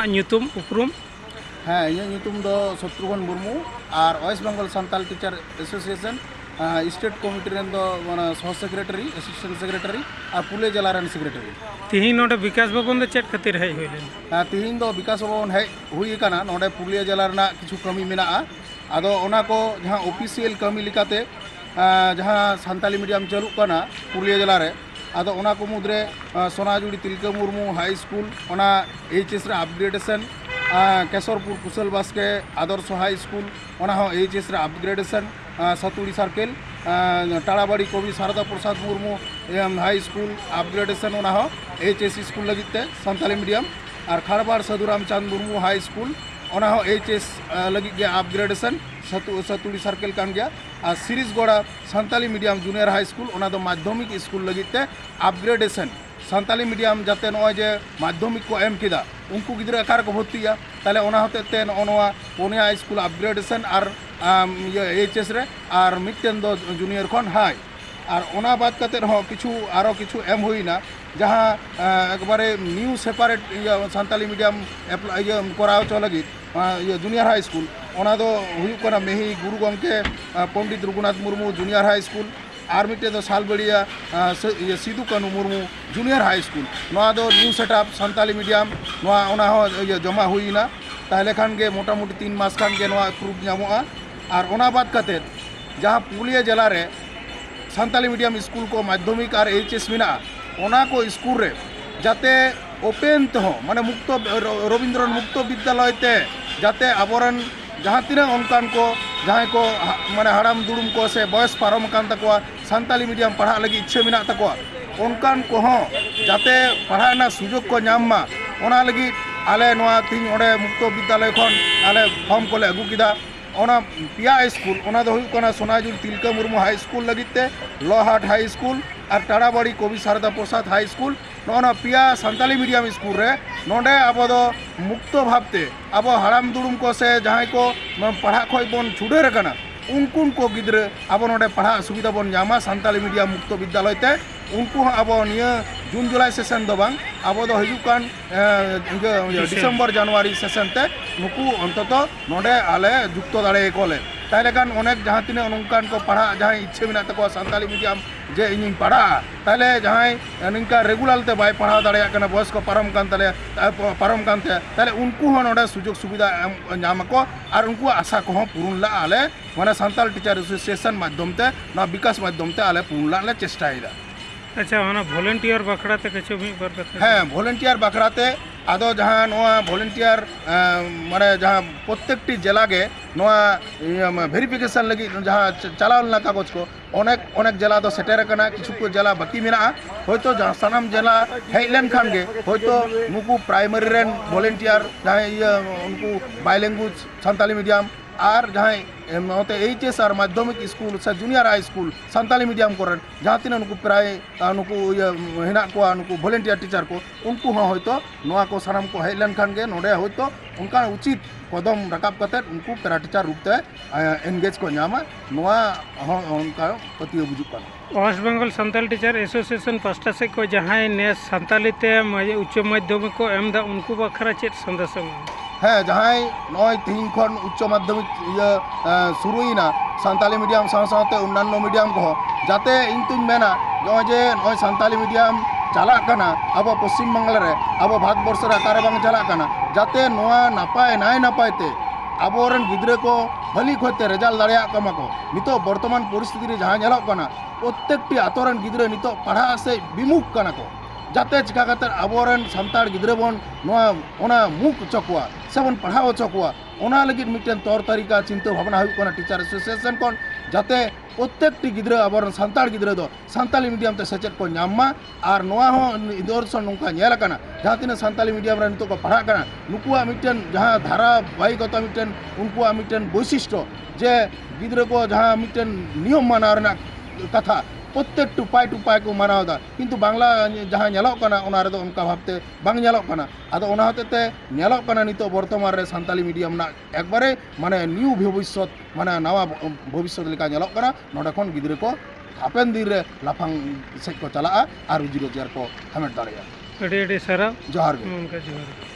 ᱧᱩᱛᱩᱢ ᱩᱯᱨᱩᱢ? हाँ ᱤᱧᱟᱹᱜ ᱧᱩᱛᱩᱢ ᱫᱚ शत्रुघ्न मुर्मू और West Bengal Santal teacher association state committee रेन दो माने सह सेक्रेटरी असिस्टेंट सेक्रेटरी और पुलिया जिला रेन सेक्रेटरी। तिहिन नोडे विकास भवन दो चेक खातिर हेज हुई लेन? तिहिन दो विकास भवन हेज हुई काना नोडे पुलिया जिला रेना किछु कमी मेनाआ आदो ओना को जहां ऑफिशियल कमी लिकाते जहां सान्ताली मीडियम चालू काना पुलिया जिला रे आदो ओना को मुद्रे सोनाजुड़ी तिलका मुर्मू हाई स्कूल ओना एचएस रे upgradation Kesharpur Kushal Baske Adarsh high school HS रे अपग्रेडेशन सतुड़ी सर्किल टाड़ाबाड़ी कवि Sharada Prasad Murmu high school upgradation HS school लगिते सान्ताली मीडियम और Kharbar Sadhuram Chand Murmu high school HS लगित अपग्रेडेशन सतुड़ी सर्किल कान गया और Sirisgora Santali medium junior high school माध्यमिक स्कूल लगिते अपग्रेडेशन सान्ताली मीडियम जाते नए माध्यमिक को एम किदा उनको गिद्रा अकार को भर्तिया ताले ओना होते नवा पुनिया स्कूल अपग्रेडेशन और एचएस रे और मिट्टन दो जूनियर खन हाई और ओना बात करते किछु आरो किछु एम हुईना जहाँ एकबारे न्यू सेपारेट सान्ताली मीडियम कराव चो लगी जूनियर हाई स्कूल ओना दो हुयुग कना मेही Guru Gomke Pandit Raghunath Murmu junior high school और मिट्टे दो Salbaria Sidu Kanu Murmu junior high school नवा दो न्यू सेटअप सान्ताली मीडियम नवा ओना हो जमा हुईना ताहले खान के मोटामुटी 3 मास खान के नवा प्रूफ नामोगा और ओना बात करते जहाँ पुलिया जिला रे सान्ताली मीडियम स्कूल को माध्यमिक और एचएस मेना ओना को स्कूल रे जाते ओपेन तो माने मुक्त रवींद्रन मुक्त विद्यालय ते जाते आबरन जहाँ तीना उनकान को जहाँ को माने हड़ाम दुड़ुम को से बयस पारम कान तकवा सान्ताली मीडियम पढ़ा लगी इच्छा मेना तकवा उनकान को जाते पढ़ाना सुजोग को नामा ओना लगी आले नवा तीन ओडे मुक्त विद्यालय खन आले फॉर्म को ले अगू किदा ओना पिया स्कूल ओना दो हुई कोना सोनाजुड़ी तिलका मुर्मू हाई स्कूल लगते लोहाट हाई स्कूल और टाड़ाबाड़ी कवि शारदा प्रसाद हाई स्कूल नोना पिया सान्ताली मीडियम स्कूल रे नोडे अब मुक्त भावते अब हड़ाम दुड़ुम को से जहाँ को पढ़ा खो बन छुड़ेर कना उनको को गिद्रे अब नोडे पढ़ा सुविधा बन जामा सान्ताली मीडियम मुक्त विद्यालय ते उनको अब निया जून जुलाई सेशन दो बांग अब दो हजुकान डिसेम्बर जनवरी सेशन ते नुकु अंतत नोडे आले जुक्त दाड़े कोले ताहले खान अनेक जहाँ तीन नौकान को पढ़ा जहाँ इच्छे मेना तको सान्ताली मीडियम जे इन पढ़ा ताहले जहाँ निका रेगुलर ते बाय पढ़ा दाड़े कना बयस को पारम कानते ताहले उनको नोडे सुजोग सुविधा नाम को और उनको आशा को पूर्ण ला आले माने सान्ताल टीचर एसोसिएशन माध्यम ते ना विकास माध्यम ते आले पूर्ण ला चेष्टायदा। अच्छा होना वॉलंटियर बखराते कछु भी बार कथा हाँ वॉलंटियर बखराते आदो जहाँ नवा वॉलंटियर माने जहाँ प्रत्येकटी जिला के नवा वेरिफिकेशन लगी जहाँ चलावना कागज को अनेक जिला दो सेटर कना किछु को जिला बाकी मेना होयतो जहाँ सानाम जिला हेज लेन खान गे होयतो नुकु प्राइमरी रेन वॉलंटियर जहाँ उनको बायलैंग्वेज सान्ताली मीडियम और जहाँ एचएस और माध्यमिक स्कूल से जूनियर हाई स्कूल सान्ताली मीडियम को जहाँ तीन उनको प्राय उनको हेना को उनको वॉलंटियर टीचर को उनको होयतो नवा को सानाम को हेज लेन खान गे नोडे होयतो उनका उचित कदम रकाब करते उनको पैरा टीचर रूप से एंगेज को नामा नवा उनका पति बुजुर्ग West Bengal Santal teacher association पास्टा से को जहाँ ने सान्ताली ते उच्च माध्यमिक को एम दा उनको बखरा चेत संदेश हाँ जहाँ नय तीन खन उच्च माध्यमिक शुरुना सान्ताली मीडियम साथे अन्य मीडियम को जाते इन मेना जे नय सान्ताली मीडियम चला अब पश्चिम बंगाल रे अब भारतवर्ष अकारे बांग चला जाते नपाय नाय नपायते अब गिद्रे को भली खोते रेजाल्ट दाड़ा कमा को नितो वर्तमान परिस्थिति जहाँ नेलोगना प्रत्येकटी आतोरन गिद्रे नितो पढ़ा से विमुख कना को जाते चिका अब सान्ताड़ गिद्रे बन मुख चकुआ से बन पढ़ाव चकुआ लगे मिट्टन तौर तरीका चिंता भावना होना टीचर एसोसिएशन को जाते प्रत्येकटी गिद्रे अब सान्ताड़ गिद्रे दो सान्ताली मीडियम ते सेचेद को नामा और निदर्शन नौका नेलकना जहाँ तीन सान्ताली मीडियम रे नितो को पढ़ा नुकुआ मिट्टन जहाँ धारावाहिकता मिट्टन उनको मिट्टन वैशिष्ट्य जे गिद्रे को जहाँ मिट्टन नियम माना कथा प्रत्येक टुपाय को मानावदा किंतु बांग्ला जहाँ नेलोगना उनका भावते बांग नेलोगना आदो ओना होतेते नेलोगना नितो वर्तमान रे सान्ताली मीडियम ना एकबारे माने न्यू भविष्य माने नवा भविष्य लेका नेलोगना नोडे खन गिद्रे को हापेन दिन रे लाफांग सेज को चला और रोजी रोजगार को हामेट दाड़ेया अड़ी सारा जोहार गे।